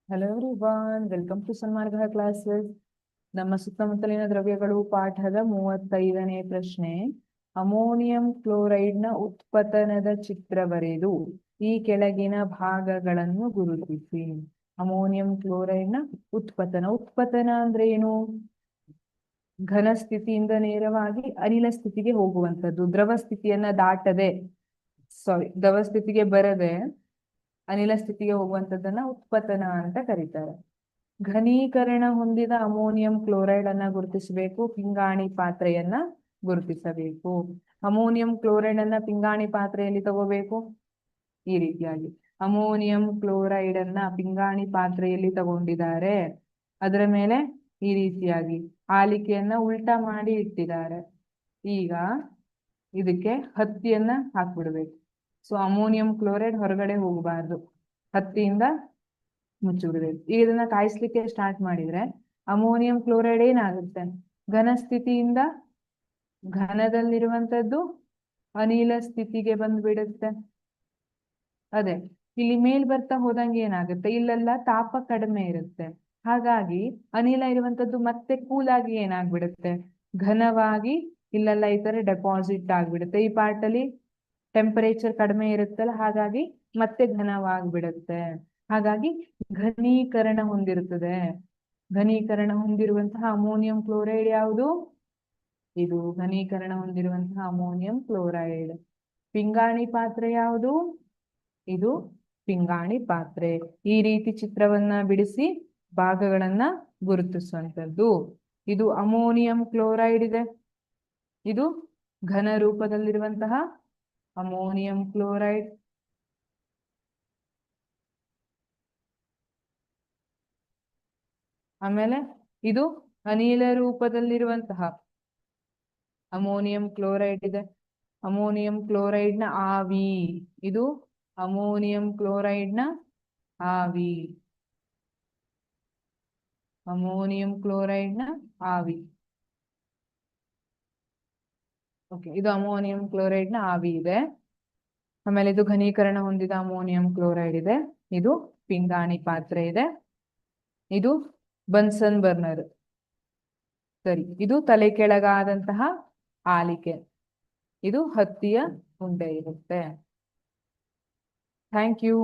Hello everyone, welcome to Sanmarga classes. ನಮ್ಮ ಸುತ್ತಮುತ್ತಲಿನ ದ್ರವ್ಯಗಳು ಪಾಠದ 35ನೇ ಪ್ರಶ್ನೆ. ಅಮೋನಿಯಂ ಕ್ಲೋರೈಡ್ನ ಉತ್ಪತನದ ಚಿತ್ರ ಬರೆದು ಈ ಕೆಳಗಿನ ಭಾಗಗಳನ್ನು ಗುರುತಿಸಿ. ಅಮೋನಿಯಂ ಕ್ಲೋರೈಡ್ನ ಉತ್ಪತನ ಅಂದ್ರೆ ಏನು? ಘನ ಸ್ಥಿತಿಯಿಂದ ನೇರವಾಗಿ ಅನಿಲ ಸ್ಥಿತಿಗೆ ಹೋಗುವಂಥದ್ದು. ದ್ರವ ಸ್ಥಿತಿಯನ್ನ ದಾಟದೆ, ದ್ರವ ಸ್ಥಿತಿಗೆ ಬರದೆ ಅನಿಲ ಸ್ಥಿತಿಗೆ ಹೋಗುವಂಥದ್ದನ್ನ ಉತ್ಪತನ ಅಂತ ಕರೀತಾರೆ. ಘನೀಕರಣ ಹೊಂದಿದ ಅಮೋನಿಯಂ ಕ್ಲೋರೈಡ್ ಅನ್ನ ಗುರುತಿಸಬೇಕು. ಪಿಂಗಾಣಿ ಪಾತ್ರೆಯನ್ನ ಗುರುತಿಸಬೇಕು. ಅಮೋನಿಯಂ ಕ್ಲೋರೈಡ್ ಅನ್ನ ಪಿಂಗಾಣಿ ಪಾತ್ರೆಯಲ್ಲಿ ತಗೋಬೇಕು. ಈ ರೀತಿಯಾಗಿ ಅಮೋನಿಯಂ ಕ್ಲೋರೈಡ್ ಅನ್ನ ಪಿಂಗಾಣಿ ಪಾತ್ರೆಯಲ್ಲಿ ತಗೊಂಡಿದ್ದಾರೆ. ಅದರ ಮೇಲೆ ಈ ರೀತಿಯಾಗಿ ಆಲಿಕೆಯನ್ನ ಉಲ್ಟಾ ಮಾಡಿ ಇಟ್ಟಿದ್ದಾರೆ. ಈಗ ಇದಕ್ಕೆ ಹತ್ತಿಯನ್ನ ಹಾಕ್ಬಿಡ್ಬೇಕು. ಸೊ ಅಮೋನಿಯಂ ಕ್ಲೋರೈಡ್ ಹೊರಗಡೆ ಹೋಗಬಾರ್ದು, ಹತ್ತಿಯಿಂದ ಮುಚ್ಚಿಬಿಡ್ಬೇಕು. ಈಗ ಇದನ್ನ ಕಾಯಿಸ್ಲಿಕ್ಕೆ ಸ್ಟಾರ್ಟ್ ಮಾಡಿದ್ರೆ ಅಮೋನಿಯಂ ಕ್ಲೋರೈಡ್ ಏನಾಗುತ್ತೆ? ಘನ ಸ್ಥಿತಿಯಿಂದ ಘನದಲ್ಲಿರುವಂತದ್ದು ಅನಿಲ ಸ್ಥಿತಿಗೆ ಬಂದ್ಬಿಡುತ್ತೆ. ಅದೇ ಇಲ್ಲಿ ಮೇಲ್ ಬರ್ತಾ ಹೋದಂಗೆ ಏನಾಗುತ್ತೆ? ಇಲ್ಲೆಲ್ಲ ತಾಪ ಕಡಿಮೆ ಇರುತ್ತೆ. ಹಾಗಾಗಿ ಅನಿಲ ಇರುವಂತದ್ದು ಮತ್ತೆ ಕೂಲ್ ಆಗಿ ಏನಾಗ್ಬಿಡುತ್ತೆ? ಘನವಾಗಿ ಇಲ್ಲೆಲ್ಲ ಈ ತರ ಡೆಪಾಸಿಟ್ ಆಗ್ಬಿಡುತ್ತೆ. ಈ ಪಾರ್ಟ್ ಅಲ್ಲಿ ಟೆಂಪರೇಚರ್ ಕಡಿಮೆ ಇರುತ್ತಲ್ಲ, ಹಾಗಾಗಿ ಮತ್ತೆ ಘನವಾಗ್ಬಿಡುತ್ತೆ. ಹಾಗಾಗಿ ಘನೀಕರಣ ಹೊಂದಿರುತ್ತದೆ. ಘನೀಕರಣ ಹೊಂದಿರುವಂತಹ ಅಮೋನಿಯಂ ಕ್ಲೋರೈಡ್ ಯಾವುದು? ಇದು ಘನೀಕರಣ ಹೊಂದಿರುವಂತಹ ಅಮೋನಿಯಂ ಕ್ಲೋರೈಡ್. ಪಿಂಗಾಣಿ ಪಾತ್ರೆ ಯಾವುದು? ಇದು ಪಿಂಗಾಣಿ ಪಾತ್ರೆ. ಈ ರೀತಿ ಚಿತ್ರವನ್ನ ಬಿಡಿಸಿ ಭಾಗಗಳನ್ನ ಗುರುತಿಸುವಂಥದ್ದು. ಇದು ಅಮೋನಿಯಂ ಕ್ಲೋರೈಡ್ ಇದೆ. ಇದು ಘನ ರೂಪದಲ್ಲಿರುವಂತಹ ಅಮೋನಿಯಂ ಕ್ಲೋರೈಡ್. ಆಮೇಲೆ ಇದು ಅನಿಲ ರೂಪದಲ್ಲಿರುವಂತಹ ಅಮೋನಿಯಂ ಕ್ಲೋರೈಡ್ ಇದೆ. ಅಮೋನಿಯಂ ಕ್ಲೋರೈಡ್ನ ಆವಿ. ಇದು ಅಮೋನಿಯಂ ಕ್ಲೋರೈಡ್ನ ಆವಿ. ಅಮೋನಿಯಂ ಕ್ಲೋರೈಡ್ನ ಆವಿ. ಓಕೆ, ಇದು ಅಮೋನಿಯಂ ಕ್ಲೋರೈಡ್ನ ಆವಿ ಇದೆ. ಆಮೇಲೆ ಇದು ಘನೀಕರಣ ಹೊಂದಿದ ಅಮೋನಿಯಂ ಕ್ಲೋರೈಡ್ ಇದೆ. ಇದು ಪಿಂಗಾಣಿ ಪಾತ್ರೆ ಇದೆ. ಇದು ಬನ್ಸನ್ ಬರ್ನರ್. ಸರಿ, ಇದು ತಲೆ ಕೆಳಗಾದಂತಹ ಆಲಿಕೆ. ಇದು ಹತ್ತಿಯ ಉಂಡೆ ಇರುತ್ತೆ. Thank you.